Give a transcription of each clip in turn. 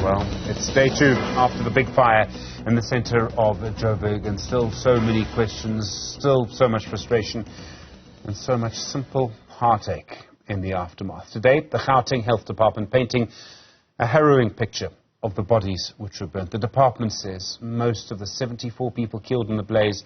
Well, it's day 2 after the big fire in the centre of Joburg, and still so many questions, still so much frustration, and so much simple heartache in the aftermath. Today, the Gauteng Health Department painting a harrowing picture of the bodies which were burnt. The department says most of the 74 people killed in the blaze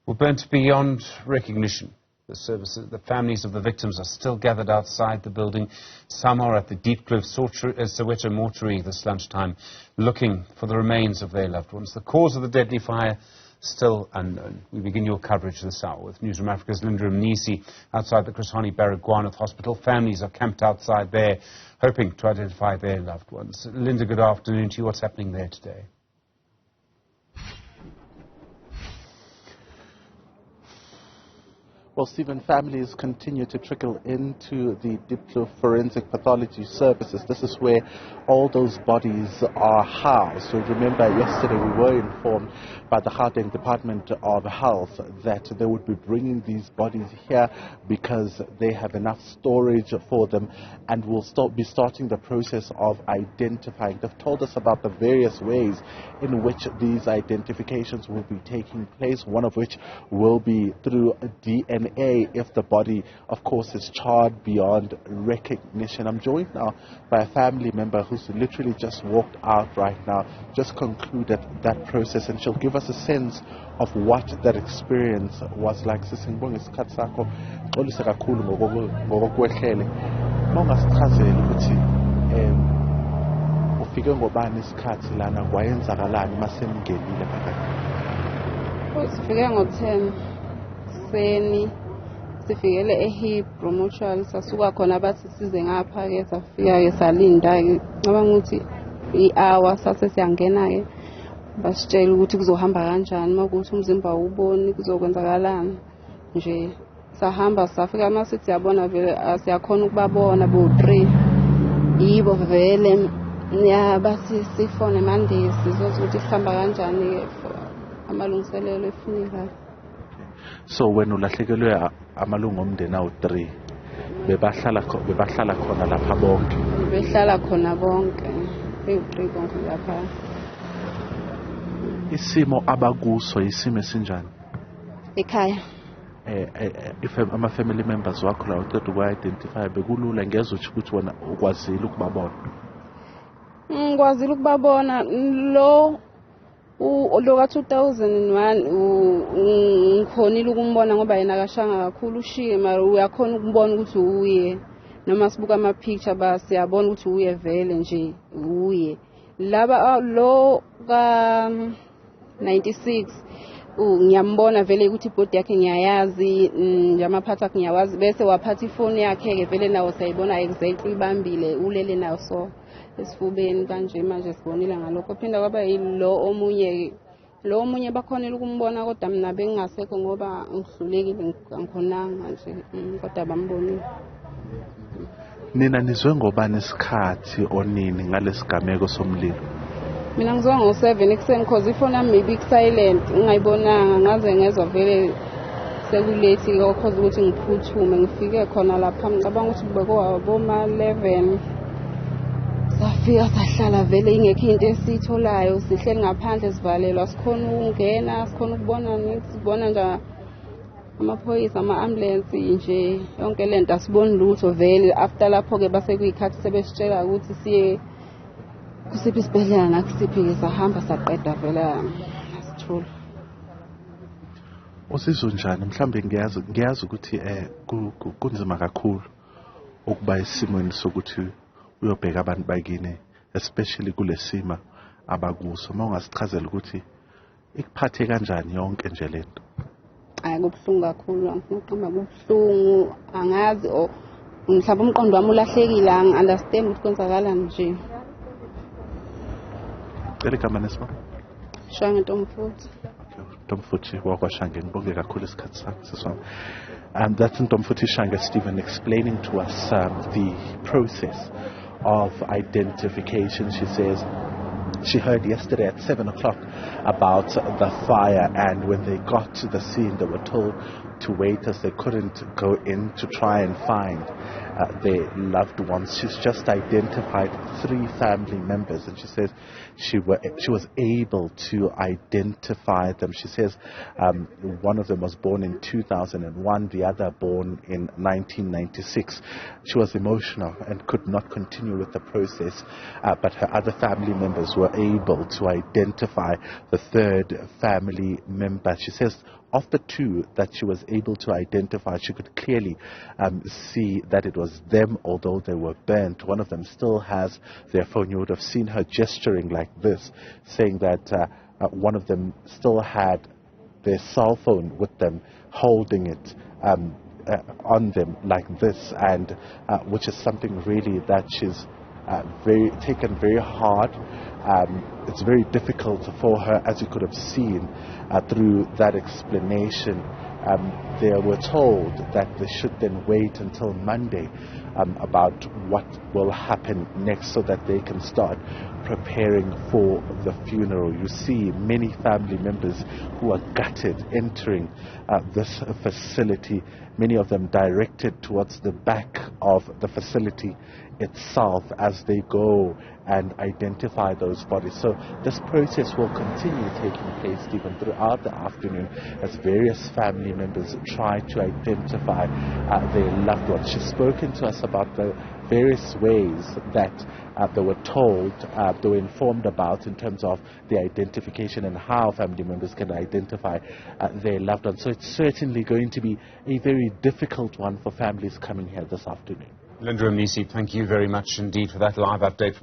were burnt beyond recognition. The families of the victims are still gathered outside the building. Some are at the Deep Cliff Soweto mortuary this lunchtime, looking for the remains of their loved ones. The cause of the deadly fire still unknown. We begin your coverage this hour with Newzroom Afrika's Mnisi outside the Chris Hani Baragwanath Hospital. Families are camped outside there, hoping to identify their loved ones. Linda, good afternoon to you. What's happening there today? Well, Stephen, families continue to trickle into the Diplo Forensic Pathology Services. This is where all those bodies are housed. So remember, yesterday we were informed by the Gauteng Department of Health that they would be bringing these bodies here because they have enough storage for them, and will be starting the process of identifying. They've told us about the various ways in which these identifications will be taking place, one of which will be through DNA if the body, of course, is charred beyond recognition. I'm joined now by a family member who's literally just walked out right now, just concluded that process, and she'll give us a sense of what that experience was like. Sisingibonga isikhathi sakho, xolisa kakhulu ngokwehlele. Mawungasichazela ukuthi ufike ngobani isikhathi lana kwayenzakalani masemngenile phakathi? Sifike ngo-10 seni, sifikele eHebrew Mutual, sasuka khona bathi size ngapha ke, safika ke salinda ke, ngabanga ukuthi i-hour sase siyangena ke, basitshela ukuthi kuzohamba kanjani, makuthi umzimba uboni kuzokwenzakalani nje. Sahamba safika masithi yabona vele siyakhona ukubabona bo-3 yibo vele bathi sifone Monday sizothi ukuthi sihamba kanjani ke amalungiselelo efuneral. So when ulahlekelwe amalungu omndeni awu-3 bebahlala khona lapha bonke? Behlala khona bonke, be-3 bonke lapha. Isimo abakuso isimo esinjani Ekhaya? If ama-family members wakho la uqeda ukwa-identify, bekulula ngezwe ukuthi wena ukwazile ukubabona? Ngikwazile ukubabona. Lo ka-2001 ngikhonile ukumbona ngoba yena akashanga kakhulu ushiye, mara uyakhona ukumbona ukuthi uye. Noma sibuka ama-picture siyabona ukuthi uye vele nje uye. Laba lo ka-96 ngiyambona vele ukuthi ibhodi yakhe ngiyayazi, nje amaphatha akhe ngiyawazi, bese waphatha ifoni yakhe-ke vele nawo sayibona exactly ibambile, ulele nawo so esifubeni kanje. Manje sibonile ngalokho. Phinda kwaba yilo omunye bakhonela ukumbona, kodwa mina bengingasekho ngoba ngihlulekile, angikhonanga nje, kodwa bambonile. Nina nizwe ngobani isikhathi onini ngalesigameko somlilo? Mina ngizwa ngo-7 ekuseni because ifoni yami maybe silent, ngingayibonanga, ngaze ngezwa vele sekulethi cause ukuthi ngiphuthume ngifike khona lapha. Ngicabanga ukuthi bekowaboma-11 safika sahlala vele ingekho into esiyitholayo, sihleli ngaphandle sivalelwa, sikhona ukungena, sikhona ukubona nithi, sibona nje amaphoyisa, ama-ambulance nje, yonke lento asiboni lutho vele. After lapho-ke base kuyikhathi sebesitshela ukuthi siye kusiphi isibhedlela nakusiphi-ke, sahamba saqeda vele asithula. Usizwe njani? Mhlawumbe ngiyazi ukuthi kunzima kakhulu ukuba esimweni sokuthi uyobheka abantu bakini, especially kule sima abakuso. Mawungasichazela ukuthi ikuphathe kanjani yonke nje lento? Hayi, kubuhlungu kakhulu, angifuni ukuqamba, kubuhlungu. Angazi mhlawumbe umqondo wami ulahlekile, angi-understand ukuthi kwenzakalani nje. Cela igama nesima? Shange Ntombifuthi. Ntombifuthi wakwaShange, ngibonge kakhulu isikhathi sakho siswami. And that's Ntombifuthi Shange, Stephen, explaining to us the process of identification. She says she heard yesterday at 7 o'clock about the fire, and when they got to the scene they were told to wait as they couldn't go in to try and find their loved ones. She's just identified 3 family members, and she says she was able to identify them. She says one of them was born in 2001, the other born in 1996. She was emotional and could not continue with the process, but her other family members were able to identify the 3rd family member. She says of the 2 that she was able to identify, she could clearly see that it was them, although they were burnt. One of them still has their phone. You would have seen her gesturing like this, saying that one of them still had their cell phone with them, holding it on them like this, and which is something really that she's taken very hard. It's very difficult for her, as you could have seen through that explanation. They were told that they should then wait until Monday about what will happen next, so that they can start preparing for the funeral. You see many family members who are gutted entering this facility, many of them directed towards the back of the facility itself as they go and identify those bodies. So this process will continue taking place even throughout the afternoon as various family members try to identify their loved ones. She's spoken to us about the various ways that they were told, they were informed about in terms of the identification and how family members can identify their loved ones. So it's certainly going to be a very difficult one for families coming here this afternoon. Linda Mnisi, thank you very much indeed for that live update.